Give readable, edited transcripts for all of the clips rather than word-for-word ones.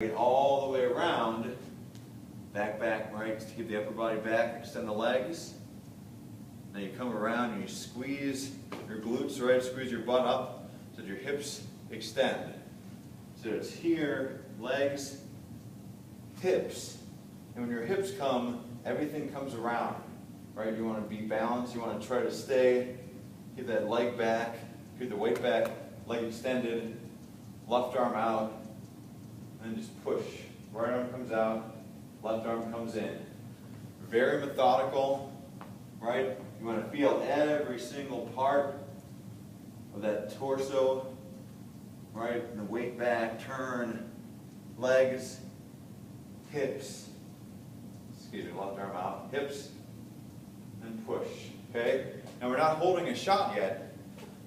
Get all the way around, back, right, to keep the upper body back, extend the legs. Then you come around and you squeeze your glutes, right, squeeze your butt up so that your hips extend. So it's here, legs, hips. And when your hips come, everything comes around, right? You want to be balanced, you want to try to stay, keep that leg back, keep the weight back, leg extended, left arm out. And then just push. Right arm comes out, left arm comes in. Very methodical, right? You want to feel every single part of that torso, right? And the weight back, turn, legs, hips. Excuse me, left arm out, hips, and push. Okay? Now we're not holding a shot yet,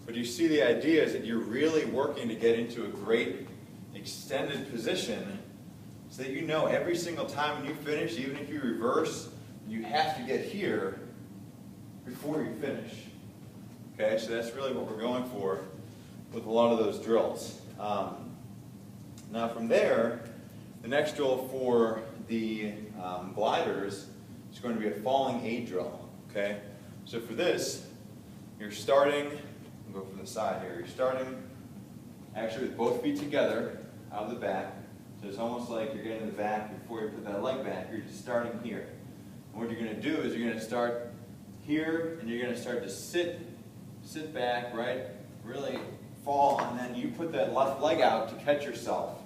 but you see the idea is that you're really working to get into a great extended position so that you know every single time when you finish, even if you reverse, you have to get here before you finish. Okay, so that's really what we're going for with a lot of those drills. Now from there, the next drill for the gliders is going to be a falling A drill. Okay, so for this, you're starting, I'll go from the side here, you're starting actually with both feet together out of the back. So it's almost like you're getting to the back before you put that leg back. You're just starting here. And what you're going to do is you're going to start here and you're going to start to sit back, right? Really fall, and then you put that left leg out to catch yourself.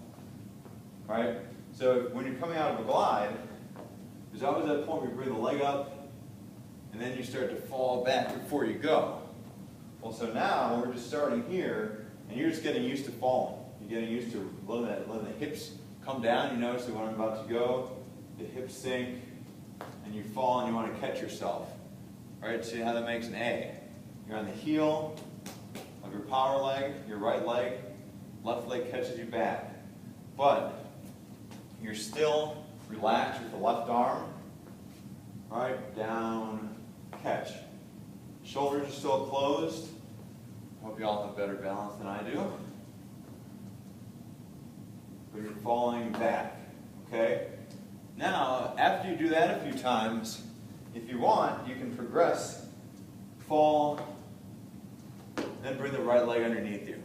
Right? So when you're coming out of a glide, there's always that point where you bring the leg up and then you start to fall back before you go. Well, so now we're just starting here and you're just getting used to falling. You're getting used to letting the hips come down. You notice that when I'm about to go, the hips sink, and you fall and you want to catch yourself. All right, see how that makes an A. You're on the heel of your power leg, your right leg, left leg catches you back. But you're still relaxed with the left arm, right, down, catch. Shoulders are still closed. Hope you all have better balance than I do. But you're falling back, okay? Now, after you do that a few times, if you want, you can progress, fall, then bring the right leg underneath you,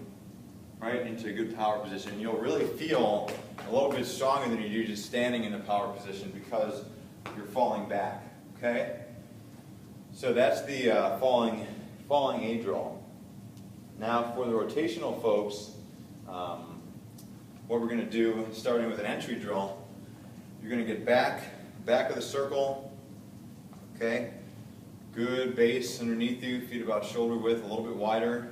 right, into a good power position. You'll really feel a little bit stronger than you do just standing in the power position because you're falling back, okay? So that's the falling A drill. Now, for the rotational folks, what we're going to do, starting with an entry drill, you're going to get back of the circle, okay? Good base underneath you, feet about shoulder width, a little bit wider,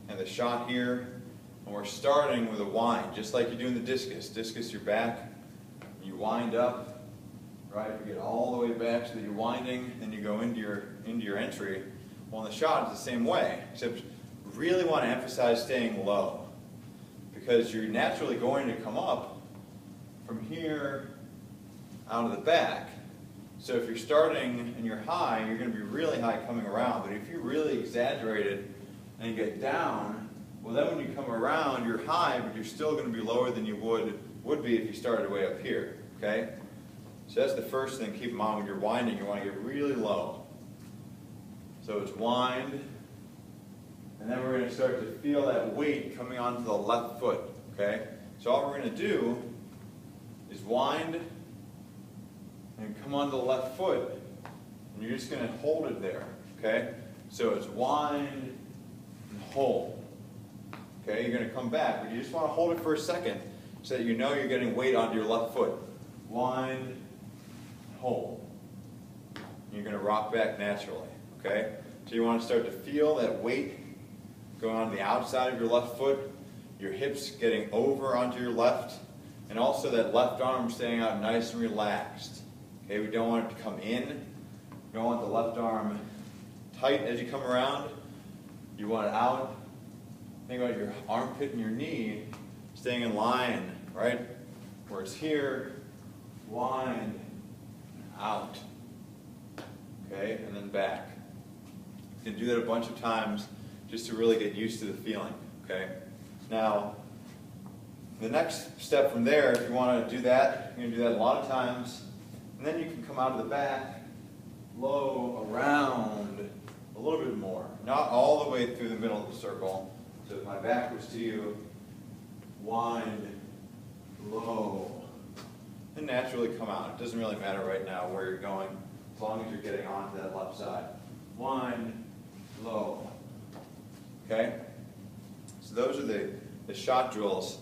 and the shot here. And we're starting with a wind, just like you do in the discus. Discus, you're back, you wind up, right? You get all the way back so that you're winding, then you go into your entry. Well, in the shot, it's the same way, except really want to emphasize staying low, because you're naturally going to come up from here out of the back. So if you're starting and you're high, you're going to be really high coming around. But if you really exaggerate it and you get down, well, then when you come around, you're high, but you're still going to be lower than you would be if you started way up here. Okay? So that's the first thing. Keep in mind when you're winding, you want to get really low. So it's wind. And then we're going to start to feel that weight coming onto the left foot, okay? So all we're going to do is wind and come onto the left foot, and you're just going to hold it there, okay? So it's wind and hold, okay? You're going to come back, but you just want to hold it for a second so that you know you're getting weight onto your left foot. Wind and hold. You're going to rock back naturally, okay? So you want to start to feel that weight going on the outside of your left foot, your hips getting over onto your left, and also that left arm staying out nice and relaxed. Okay, we don't want it to come in. We don't want the left arm tight as you come around. You want it out. Think about your armpit and your knee staying in line, right? Where it's here, wind, out. Okay, and then back. You can do that a bunch of times just to really get used to the feeling, okay? Now, The next step from there, if you want to do that, you're going to do that a lot of times, and then you can come out of the back, low, around, a little bit more. Not all the way through the middle of the circle. So if my back was to you, wind, low, and naturally come out. It doesn't really matter right now where you're going, as long as you're getting onto that left side. Wind, low. Okay? So those are the shot drills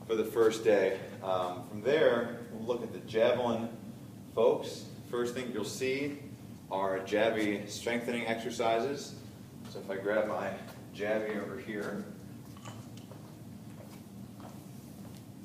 for the first day. From there, we'll look at the javelin folks. First thing you'll see are jabby strengthening exercises. So if I grab my jabby over here,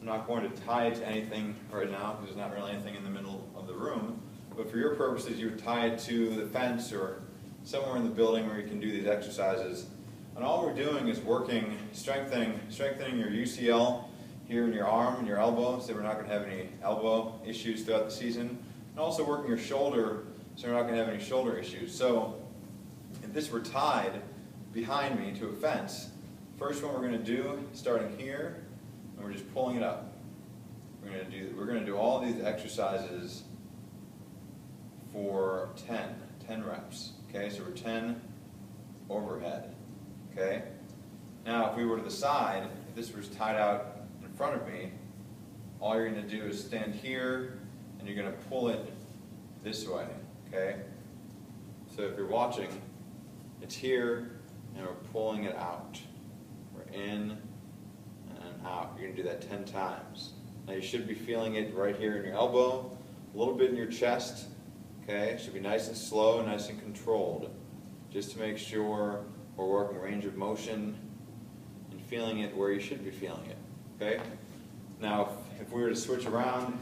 I'm not going to tie it to anything right now because there's not really anything in the middle of the room. But for your purposes, you would tie it to the fence or somewhere in the building where you can do these exercises. And all we're doing is working, strengthening your UCL here in your arm and your elbow, so we're not going to have any elbow issues throughout the season. And also working your shoulder, so we're not going to have any shoulder issues. So if this were tied behind me to a fence, first one we're going to do, starting here, and we're just pulling it up. We're going to do all these exercises for 10 reps. Okay, so we're 10 overhead. Okay. Now, if we were to the side, if this was tied out in front of me, all you're going to do is stand here, and you're going to pull it this way. Okay. So if you're watching, it's here, and we're pulling it out. We're in and out. You're going to do that 10 times. Now you should be feeling it right here in your elbow, a little bit in your chest. Okay, it should be nice and slow, nice and controlled, just to make sure we're working range of motion and feeling it where you should be feeling it. Okay. Now, if we were to switch around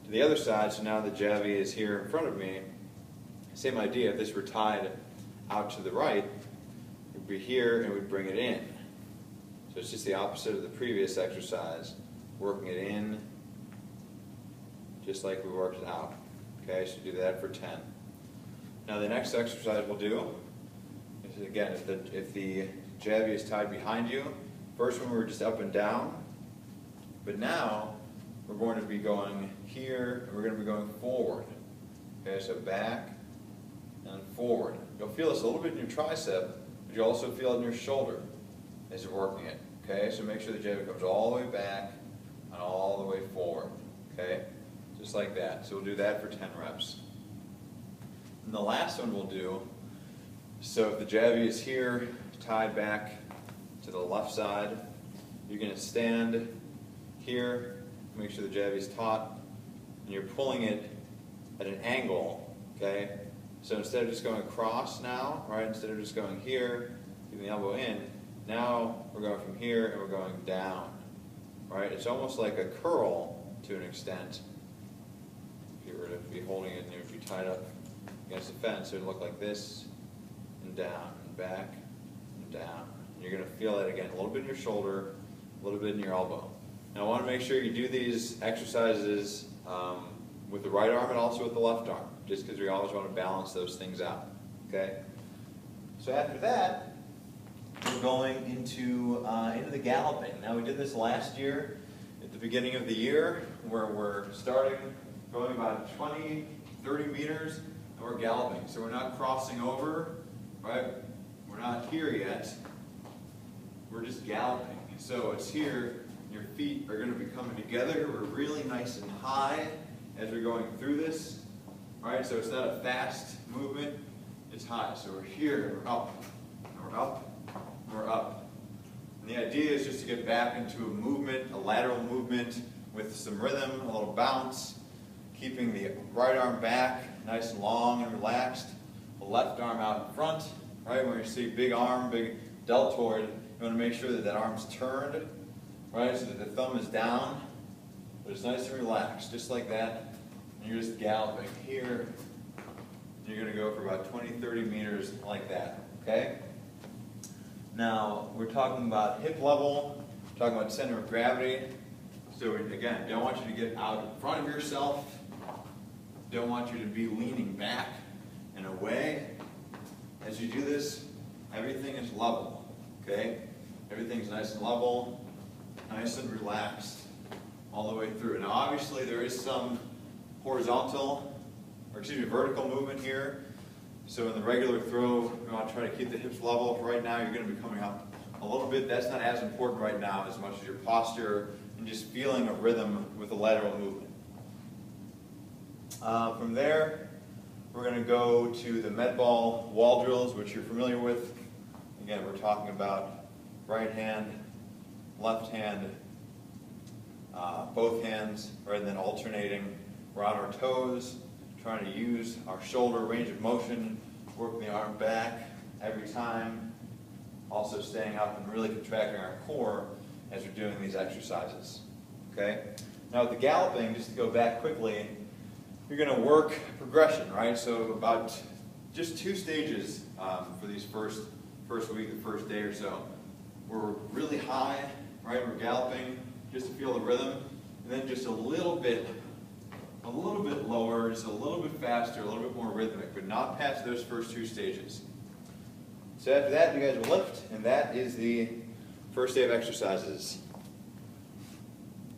to the other side, so now the jabby is here in front of me. Same idea. If this were tied out to the right, it would be here and we'd bring it in. So it's just the opposite of the previous exercise, working it in just like we worked it out. Okay, so do that for 10. Now the next exercise we'll do is, again, if the jabby is tied behind you, first one we were just up and down, but now we're going to be going here and we're going to be going forward. Okay, so back and forward. You'll feel this a little bit in your tricep, but you'll also feel it in your shoulder as you're working it. Okay, so make sure the jabby comes all the way back and all the way forward. Okay, just like that. So we'll do that for 10 reps. And the last one we'll do, so if the jabby is here, tied back to the left side, you're going to stand here, make sure the jabby is taut, and you're pulling it at an angle. Okay, so instead of just going across now, right, instead of just going here, keeping the elbow in, now we're going from here and we're going down, right? It's almost like a curl to an extent. If you were to be holding it and it would be tied up against the fence, it would look like this, and down, and back, and down. And you're going to feel it again, a little bit in your shoulder, a little bit in your elbow. Now I want to make sure you do these exercises with the right arm and also with the left arm, just because we always want to balance those things out. Okay? So after that, we're going into the galloping. Now we did this last year at the beginning of the year, where we're going about 20, 30 meters, and we're galloping. So we're not crossing over, right? We're not here yet. We're just galloping. So it's here, your feet are going to be coming together. We're really nice and high as we're going through this. All right, so it's not a fast movement, it's high. So we're here, we're up, and we're up, and we're up. And the idea is just to get back into a movement, a lateral movement with some rhythm, a little bounce, keeping the right arm back, nice and long and relaxed, the left arm out in front, right? When you see big arm, big deltoid, you want to make sure that that arm's turned, right, so that the thumb is down, but it's nice and relaxed, just like that. And you're just galloping here. You're going to go for about 20, 30 meters like that, okay? Now, we're talking about hip level, talking about center of gravity. So again, don't want you to get out in front of yourself. Don't want you to be leaning back and away. As you do this, everything is level, okay? Everything's nice and level, nice and relaxed. all the way through. Now obviously there is some vertical movement here. So in the regular throw, you want to try to keep the hips level. Right now you're going to be coming up a little bit. That's not as important right now as much as your posture and just feeling a rhythm with the lateral movement. From there, we're going to go to the med ball wall drills, which you're familiar with. Again, we're talking about right hand, left hand, both hands, right, and then alternating. We're on our toes, trying to use our shoulder range of motion, working the arm back every time, also staying up and really contracting our core as we're doing these exercises. Okay? Now with the galloping, just to go back quickly, you're going to work progression, right? So about just 2 stages for these first week, the first day or so. We're really high, right? We're galloping just to feel the rhythm, and then just a little bit lower, just a little bit faster, a little bit more rhythmic, but not past those first 2 stages. So after that, you guys will lift, and that is the first day of exercises.